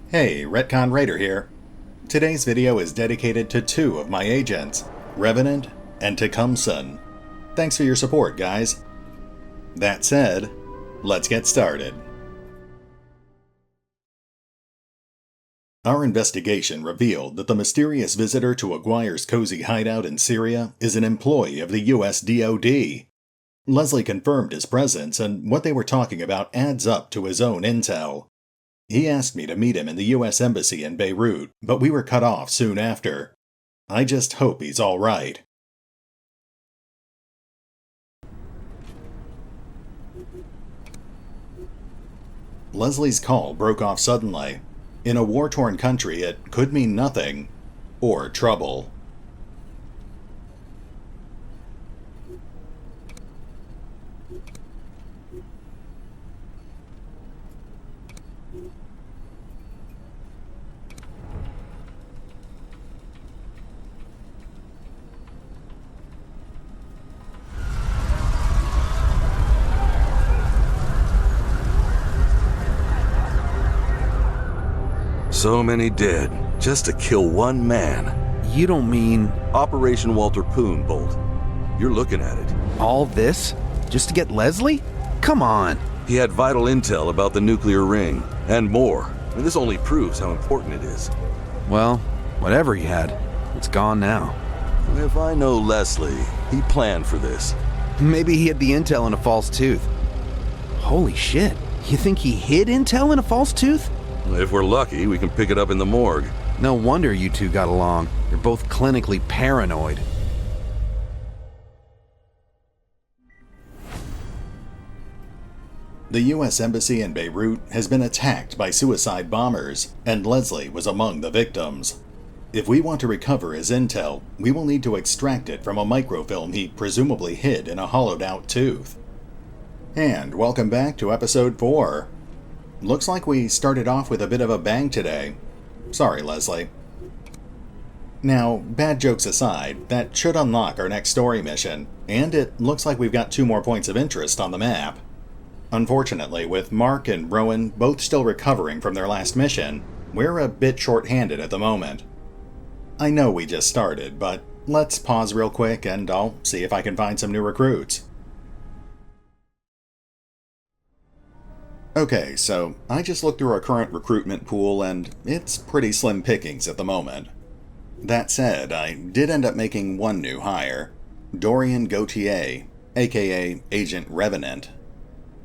Hey, RetconRaider here. Today's video is dedicated to two of my agents, Revenant and Takumson. Thanks for your support, guys. That said, let's get started. Our investigation revealed that the mysterious visitor to Aguirre's cozy hideout in Syria is an employee of the US DoD. Leslie confirmed his presence, and what they were talking about adds up to his own intel. He asked me to meet him in the US Embassy in Beirut, but we were cut off soon after. I just hope he's all right. Leslie's call broke off suddenly. In a war-torn country, it could mean nothing, or trouble. So many dead, just to kill one man. You don't mean... Operation Walter Poon, Bolt. You're looking at it. all this? Just to get Leslie? Come on. He had vital intel about the nuclear ring, and more. And this only proves how important it is. Well, whatever he had, it's gone now. If I know Leslie, he planned for this. Maybe he had the intel in a false tooth. Holy shit. You think he hid intel in a false tooth? If we're lucky, we can pick it up in the morgue. No wonder you two got along. You're both clinically paranoid. The US Embassy in Beirut has been attacked by suicide bombers, and Leslie was among the victims. If we want to recover his intel, we will need to extract it from a microfilm he presumably hid in a hollowed-out tooth. And welcome back to Episode 4. Looks like we started off with a bit of a bang today. Sorry, Leslie. Now, bad jokes aside, that should unlock our next story mission, and it looks like we've got 2 more points of interest on the map. Unfortunately, with Mark and Rowan both still recovering from their last mission, we're a bit short-handed at the moment. I know we just started, but let's pause real quick and I'll see if I can find some new recruits. Okay, so I just looked through our current recruitment pool and it's pretty slim pickings at the moment. That said, I did end up making one new hire, Dorian Gautier, aka Agent Revenant.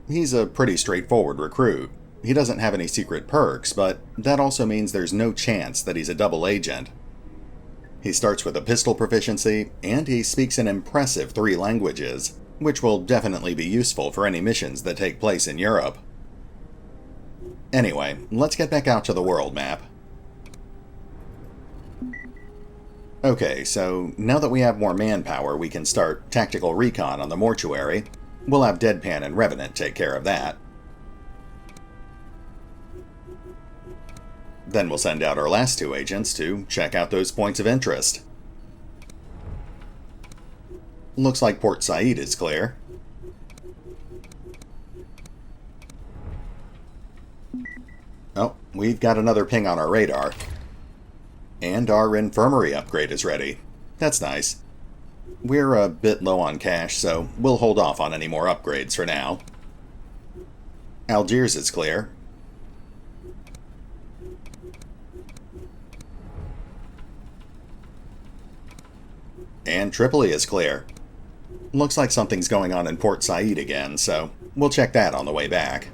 He's a pretty straightforward recruit. He doesn't have any secret perks, but that also means there's no chance that he's a double agent. He starts with a pistol proficiency, and he speaks an impressive 3 languages, which will definitely be useful for any missions that take place in Europe. Anyway, let's get back out to the world map. Okay, so now that we have more manpower, we can start tactical recon on the mortuary. We'll have Deadpan and Revenant take care of that. Then we'll send out our last 2 agents to check out those points of interest. Looks like Port Said is clear. Oh, we've got another ping on our radar. And our infirmary upgrade is ready. That's nice. We're a bit low on cash, so we'll hold off on any more upgrades for now. Algiers is clear. And Tripoli is clear. Looks like something's going on in Port Said again, so we'll check that on the way back.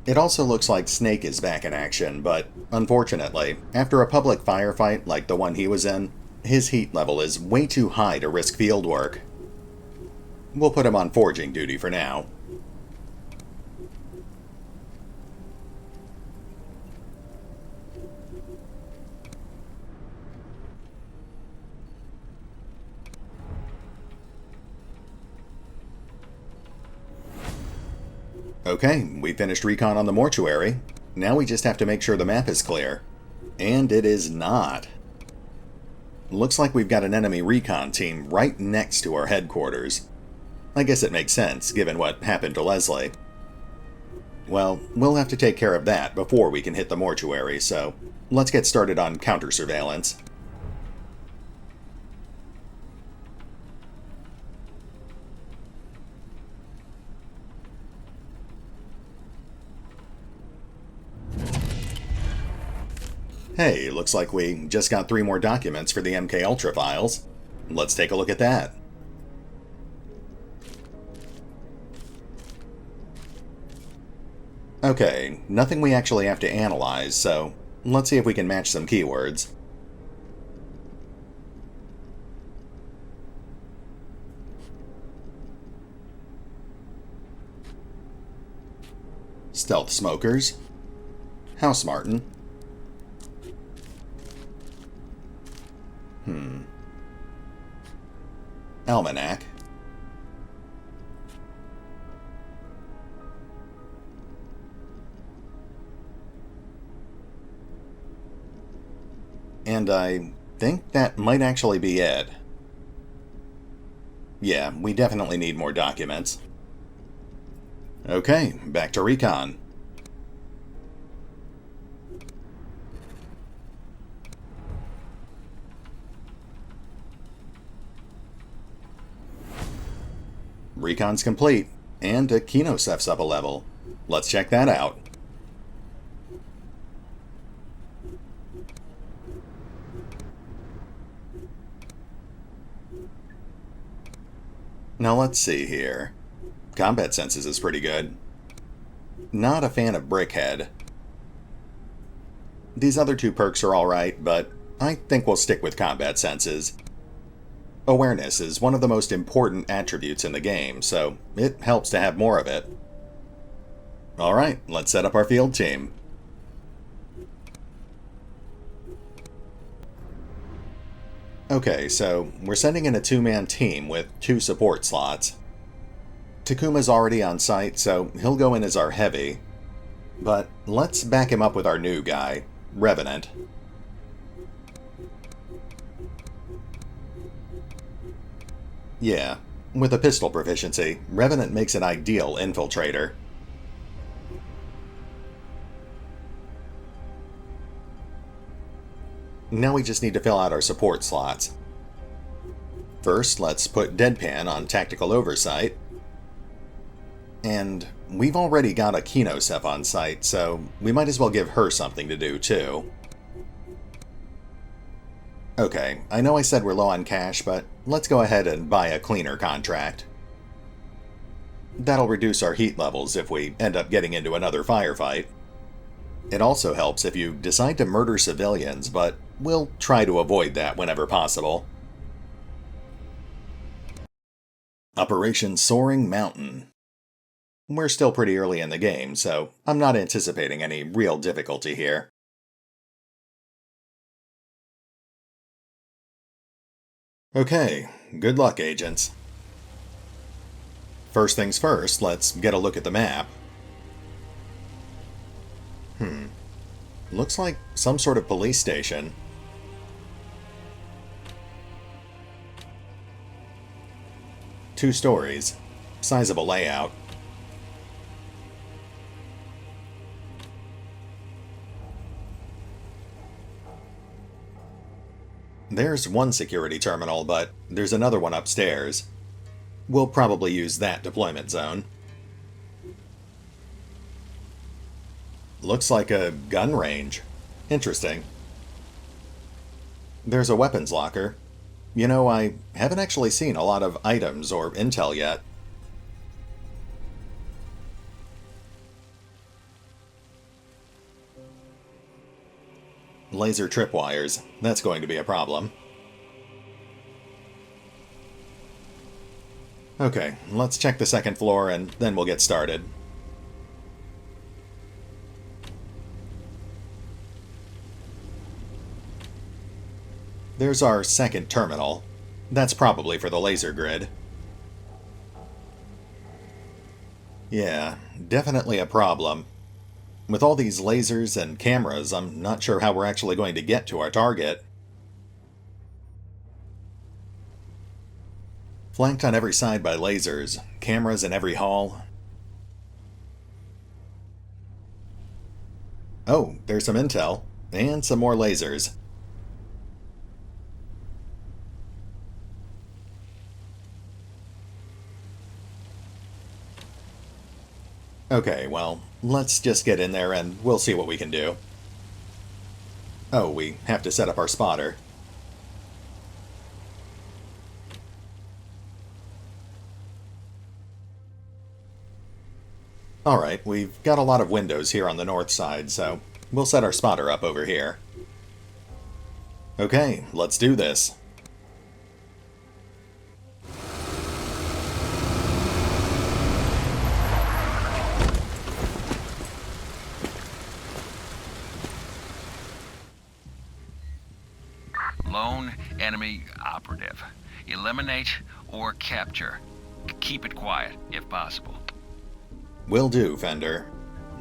It also looks like Snake is back in action, but unfortunately, after a public firefight like the one he was in, his heat level is way too high to risk field work. We'll put him on forging duty for now. Okay, we finished recon on the mortuary. Now we just have to make sure the map is clear. And it is not. Looks like we've got an enemy recon team right next to our headquarters. I guess it makes sense, given what happened to Leslie. well, we'll have to take care of that before we can hit the mortuary, so let's get started on counter-surveillance. Hey, looks like we just got 3 more documents for the MK Ultra files. Let's take a look at that. Okay, nothing we actually have to analyze, so let's see if we can match some keywords. Stealth smokers. House Martin. Almanac. And I think that might actually be it. Yeah, we definitely need more documents. Okay, back to recon. Recon's complete, and Akinosef's up a level. Let's check that out. Now let's see here. Combat senses is pretty good. Not a fan of Brickhead. These other 2 perks are alright, but I think we'll stick with combat senses. Awareness is one of the most important attributes in the game, so it helps to have more of it. Alright, let's set up our field team. Okay, so we're sending in a 2-man team with 2 support slots. Takuma's already on site, so he'll go in as our heavy. But let's back him up with our new guy, Revenant. Yeah, with a pistol proficiency, Revenant makes an ideal infiltrator. Now we just need to fill out our support slots. First, let's put Deadpan on tactical oversight. And we've already got Akinosef on site, so we might as well give her something to do too. Okay, I know I said we're low on cash, but let's go ahead and buy a cleaner contract. That'll reduce our heat levels if we end up getting into another firefight. It also helps if you decide to murder civilians, but we'll try to avoid that whenever possible. Operation Soaring Mountain. We're still pretty early in the game, so I'm not anticipating any real difficulty here. Okay, good luck, agents. First things first, let's get a look at the map. Looks like some sort of police station. Two stories. Sizable layout. There's one security terminal, but there's another one upstairs. We'll probably use that deployment zone. Looks like a gun range. Interesting. There's a weapons locker. You know, I haven't actually seen a lot of items or intel yet. Laser tripwires. That's going to be a problem. Okay, let's check the second floor and then we'll get started. There's our second terminal. That's probably for the laser grid. Yeah, definitely a problem. With all these lasers and cameras, I'm not sure how we're actually going to get to our target. Flanked on every side by lasers, cameras in every hall. Oh, there's some intel. And some more lasers. Okay, well, let's just get in there and we'll see what we can do. Oh, we have to set up our spotter. Alright, we've got a lot of windows here on the north side, so we'll set our spotter up over here. Okay, let's do this. Lone enemy operative. Eliminate or capture. Keep it quiet, if possible. Will do, Fender.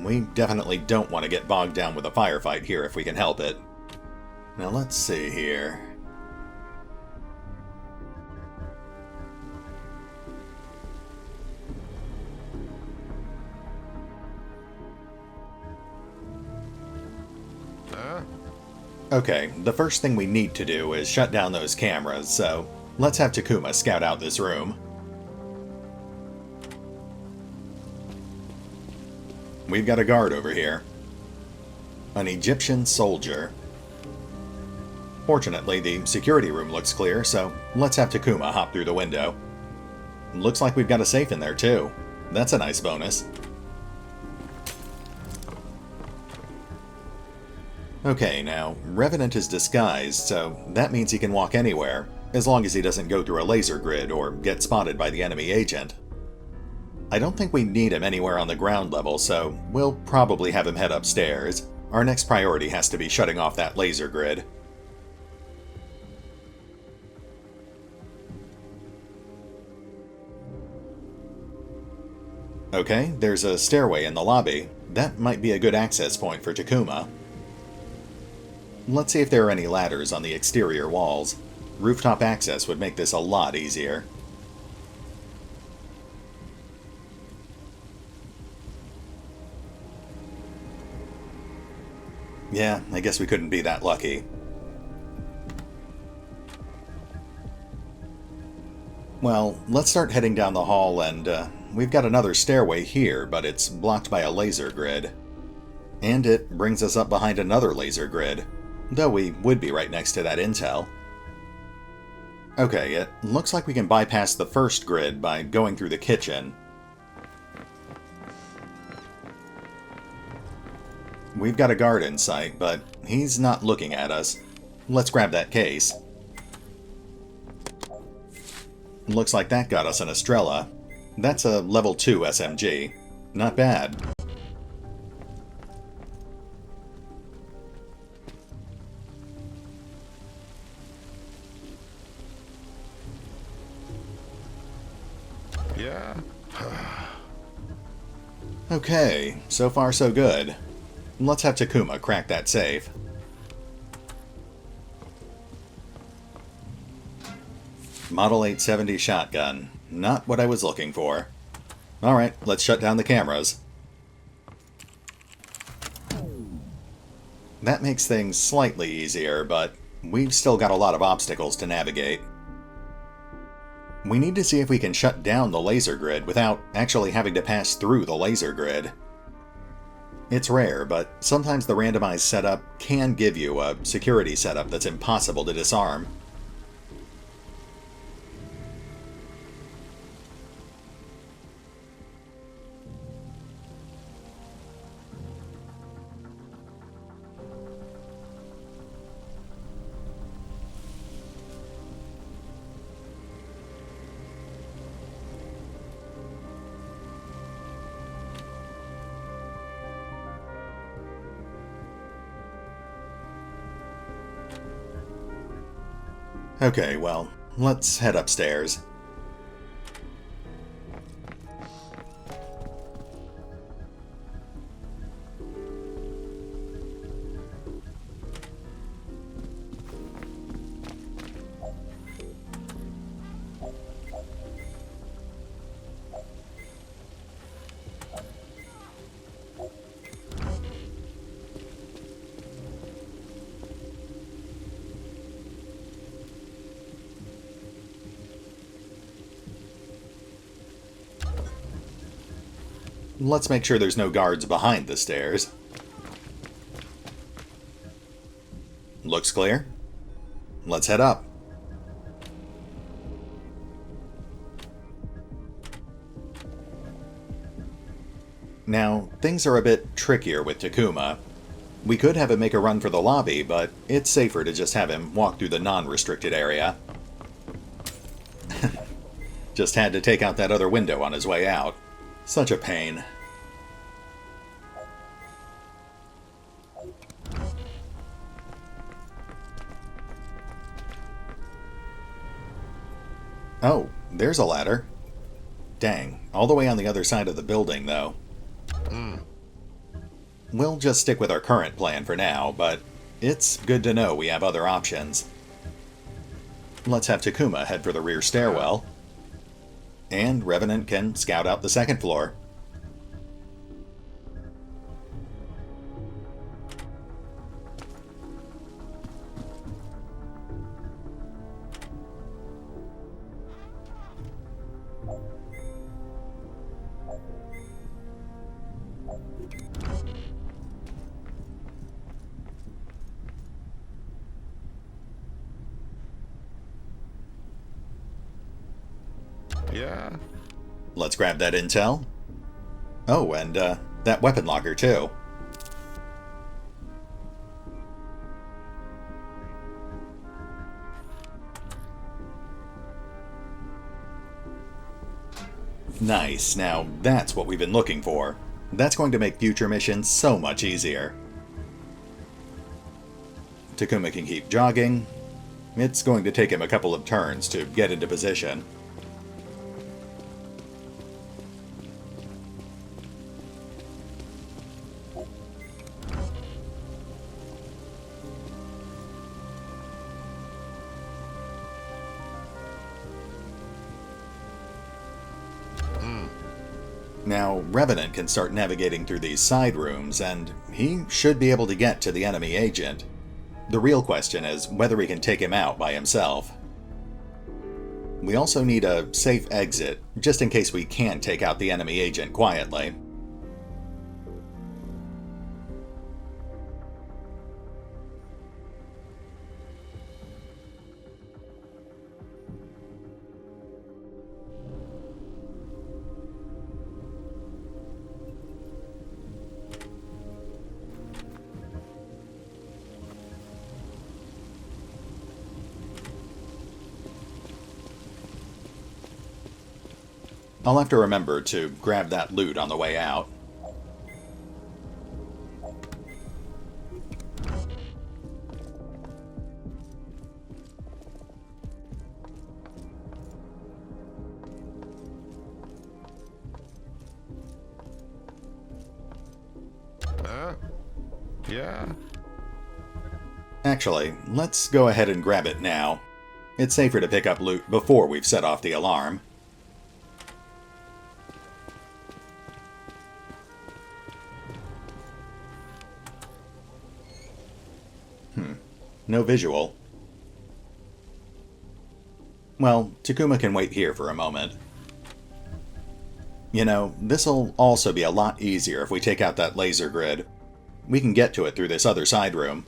We definitely don't want to get bogged down with a firefight here if we can help it. Now let's see here. Okay, the first thing we need to do is shut down those cameras, so let's have Takuma scout out this room. We've got a guard over here. An Egyptian soldier. Fortunately, the security room looks clear, so let's have Takuma hop through the window. Looks like we've got a safe in there, too. That's a nice bonus. Okay, now, Revenant is disguised, so that means he can walk anywhere, as long as he doesn't go through a laser grid or get spotted by the enemy agent. I don't think we need him anywhere on the ground level, so we'll probably have him head upstairs. Our next priority has to be shutting off that laser grid. Okay, there's a stairway in the lobby. That might be a good access point for Takuma. Let's see if there are any ladders on the exterior walls. Rooftop access would make this a lot easier. Yeah, I guess we couldn't be that lucky. Well, let's start heading down the hall and, we've got another stairway here, but it's blocked by a laser grid. And it brings us up behind another laser grid, though we would be right next to that intel. Okay, it looks like we can bypass the first grid by going through the kitchen. We've got a guard in sight, but he's not looking at us. Let's grab that case. Looks like that got us an Estrella. That's a level 2 SMG. Not bad. Yeah. Okay, so far so good. Let's have Takuma crack that safe. Model 870 shotgun. Not what I was looking for. Alright, let's shut down the cameras. That makes things slightly easier, but we've still got a lot of obstacles to navigate. We need to see if we can shut down the laser grid without actually having to pass through the laser grid. It's rare, but sometimes the randomized setup can give you a security setup that's impossible to disarm. Okay, well, let's head upstairs. let's make sure there's no guards behind the stairs. Looks clear. Let's head up. Now, things are a bit trickier with Takuma. We could have him make a run for the lobby, but it's safer to just have him walk through the non-restricted area. Just had to take out that other window on his way out. Such a pain. Oh, there's a ladder. Dang, all the way on the other side of the building, though. We'll just stick with our current plan for now, but it's good to know we have other options. Let's have Takuma head for the rear stairwell. And Revenant can scout out the second floor. Yeah. Let's grab that intel. Oh, and that weapon locker too. Nice, now that's what we've been looking for. That's going to make future missions so much easier. Takuma can keep jogging. It's going to take him a couple of turns to get into position. Now, Revenant can start navigating through these side rooms, and he should be able to get to the enemy agent. The real question is whether he can take him out by himself. We also need a safe exit, just in case we can't take out the enemy agent quietly. I'll have to remember to grab that loot on the way out. Yeah. Actually, let's go ahead and grab it now. It's safer to pick up loot before we've set off the alarm. No visual. Well, Takuma can wait here for a moment. You know, this'll also be a lot easier if we take out that laser grid. We can get to it through this other side room.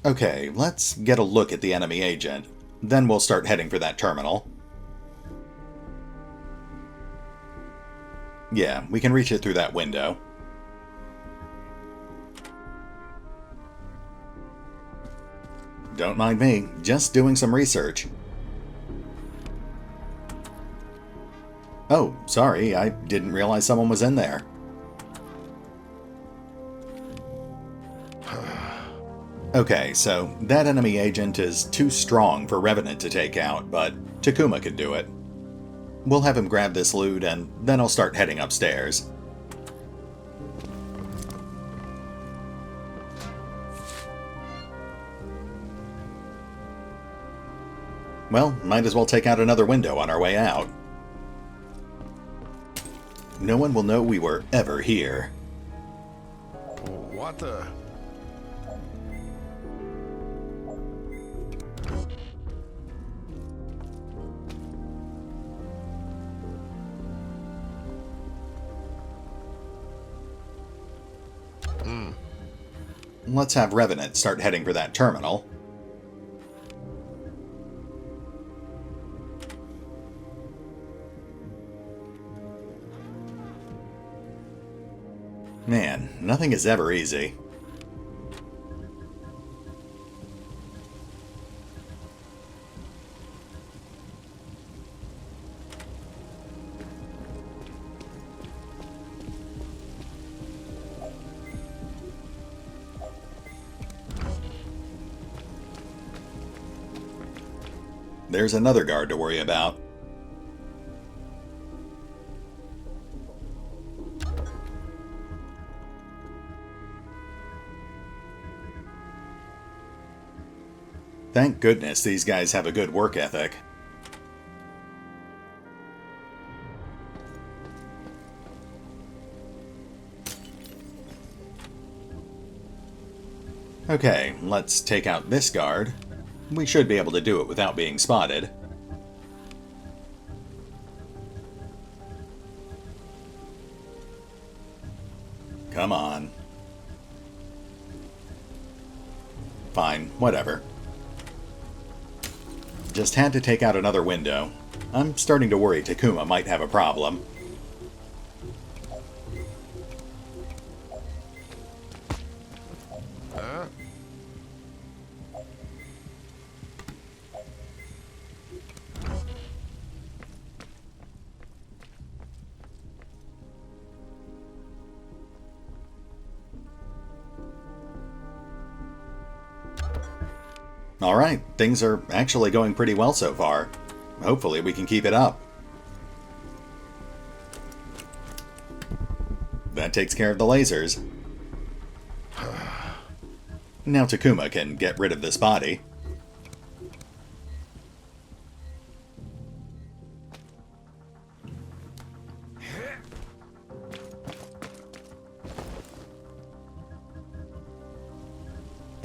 Okay, let's get a look at the enemy agent. Then we'll start heading for that terminal. Yeah, we can reach it through that window. Don't mind me, just doing some research. Oh, sorry, I didn't realize someone was in there. Okay, so that enemy agent is too strong for Revenant to take out, but Takuma can do it. We'll have him grab this loot, and then I'll start heading upstairs. Well, might as well take out another window on our way out. No one will know we were ever here. What the? Let's have Revenant start heading for that terminal. Man, nothing is ever easy. There's another guard to worry about. Thank goodness these guys have a good work ethic. Okay, let's take out this guard. We should be able to do it without being spotted. Come on. Fine, whatever. Just had to take out another window. I'm starting to worry Takuma might have a problem. Alright, things are actually going pretty well so far. Hopefully we can keep it up. That takes care of the lasers. Now Takuma can get rid of this body.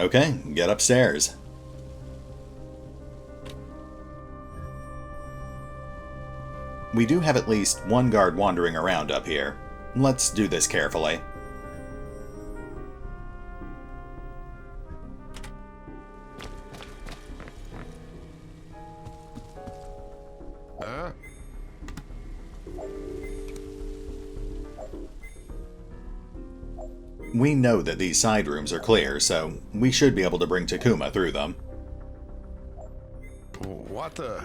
Okay, get upstairs. We do have at least one guard wandering around up here. Let's do this carefully. We know that these side rooms are clear, so we should be able to bring Takuma through them. What the?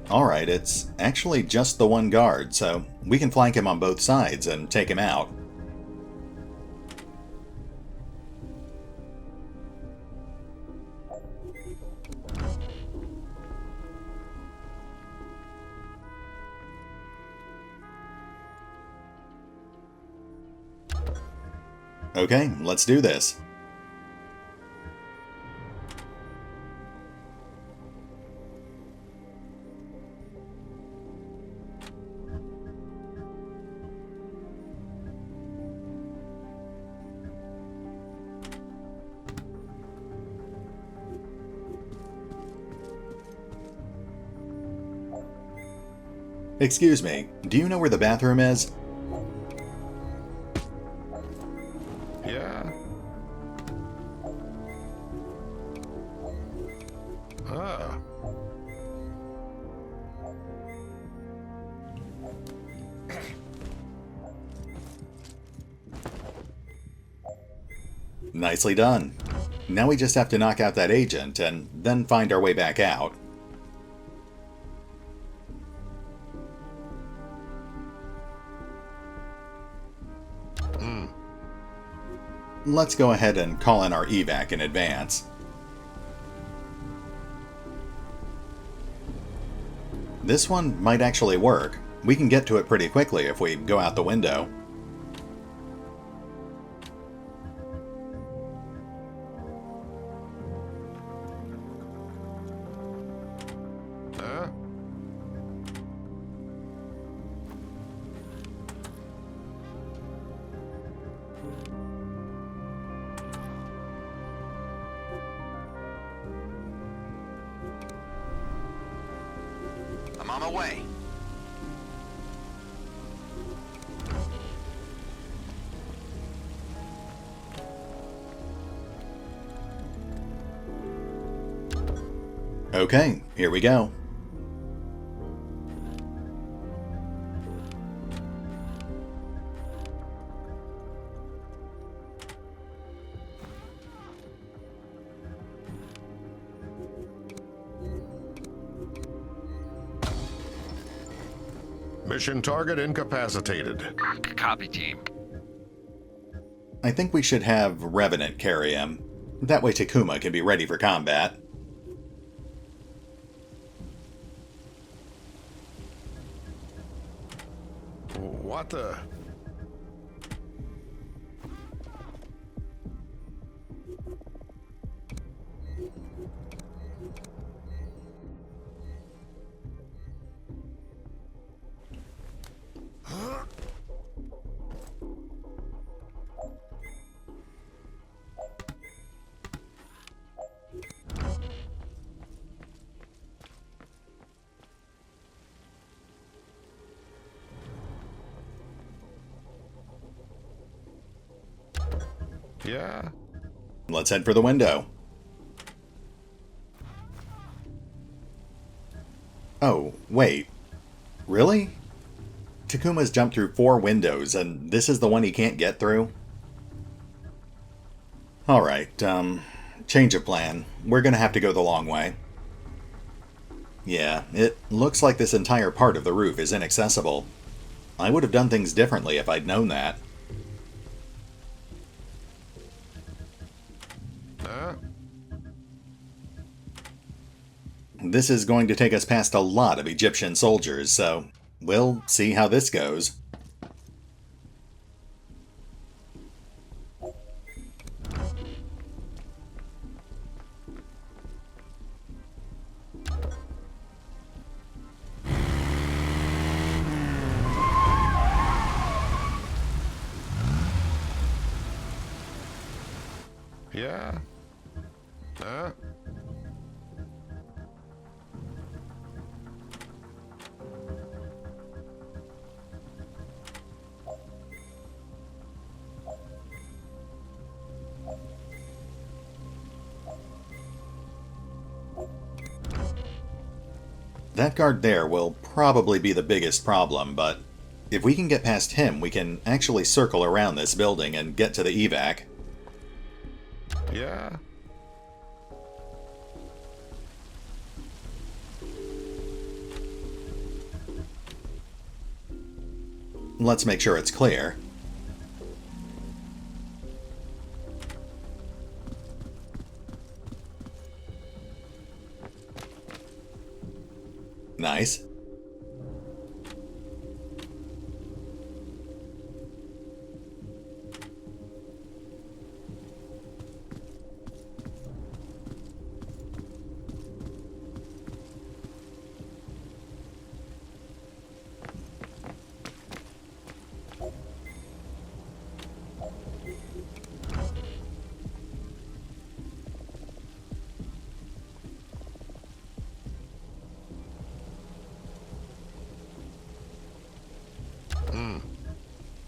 Alright, it's actually just the one guard, so we can flank him on both sides and take him out. Okay, let's do this. Excuse me, do you know where the bathroom is? Yeah. Ah. Nicely done. Now we just have to knock out that agent and then find our way back out. let's go ahead and call in our evac in advance. This one might actually work. We can get to it pretty quickly if we go out the window. Huh? I'm on my way. Okay, here we go. Mission target incapacitated. Copy, team. I think we should have Revenant carry him. That way Takuma can be ready for combat. What the? Yeah. Let's head for the window. Oh, wait. Really? Takuma's jumped through 4 windows, and this is the one he can't get through? Alright, change of plan. We're gonna have to go the long way. Yeah, it looks like this entire part of the roof is inaccessible. I would have done things differently if I'd known that. This is going to take us past a lot of Egyptian soldiers, so we'll see how this goes. Yeah. Huh? That guard there will probably be the biggest problem, but if we can get past him, we can actually circle around this building and get to the evac. Yeah. Let's make sure it's clear. Nice.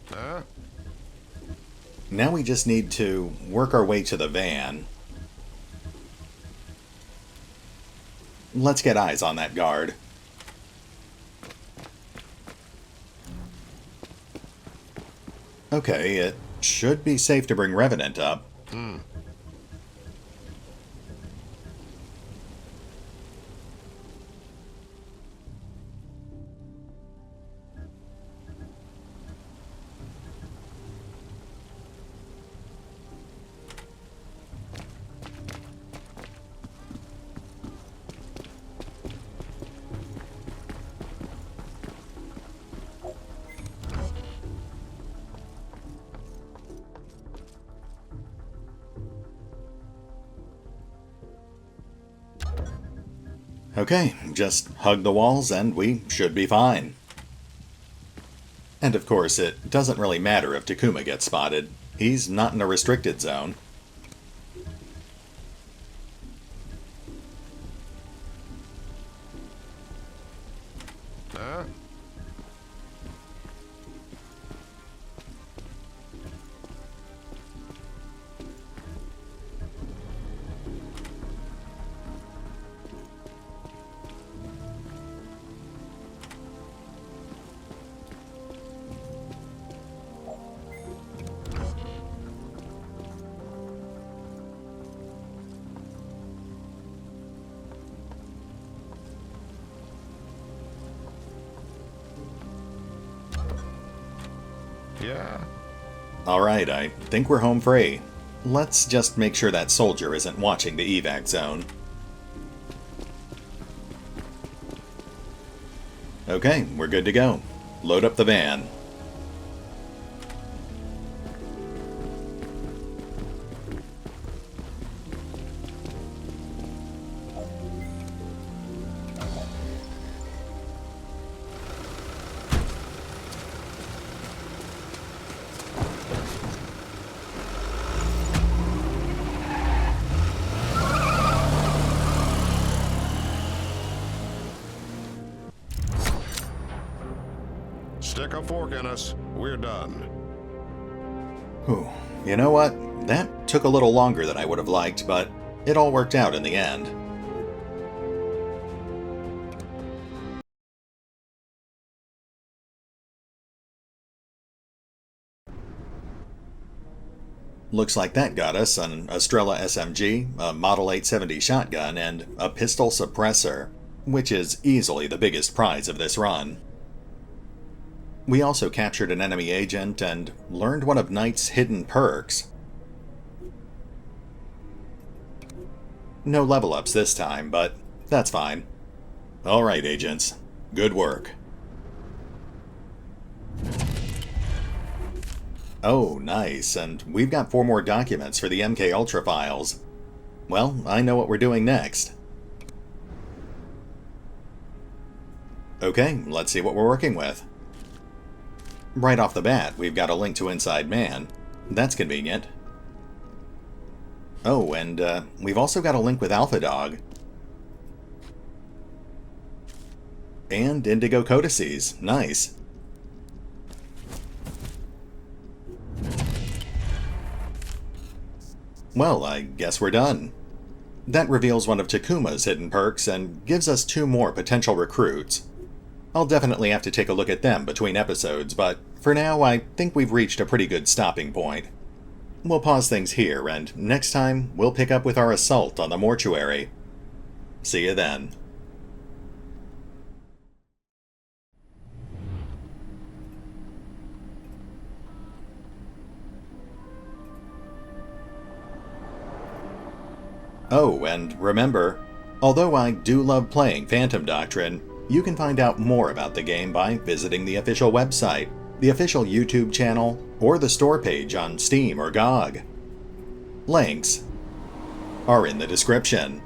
Huh? Now we just need to work our way to the van. Let's get eyes on that guard. Okay, it should be safe to bring Revenant up. Okay, just hug the walls and we should be fine. And of course, it doesn't really matter if Takuma gets spotted. He's not in a restricted zone. Huh? Yeah. Alright, I think we're home free. Let's just make sure that soldier isn't watching the evac zone. Okay, we're good to go. Load up the van. Stick a fork in us. We're done. Whew. You know what? That took a little longer than I would have liked, but it all worked out in the end. Looks like that got us an Estrella SMG, a Model 870 shotgun, and a pistol suppressor, which is easily the biggest prize of this run. We also captured an enemy agent and learned one of Knight's hidden perks. No level ups this time, but that's fine. Alright, agents. Good work. Oh, nice, and we've got 4 more documents for the MK Ultra files. Well, I know what we're doing next. Okay, let's see what we're working with. Right off the bat, we've got a link to Inside Man. That's convenient. Oh, and we've also got a link with Alpha Dog. And Indigo Codices. Nice. Well, I guess we're done. That reveals one of Takuma's hidden perks and gives us 2 more potential recruits. I'll definitely have to take a look at them between episodes, but for now I think we've reached a pretty good stopping point. We'll pause things here, and next time we'll pick up with our assault on the Mortuary. See you then. Oh, and remember, although I do love playing Phantom Doctrine, you can find out more about the game by visiting the official website, the official YouTube channel, or the store page on Steam or GOG. Links are in the description.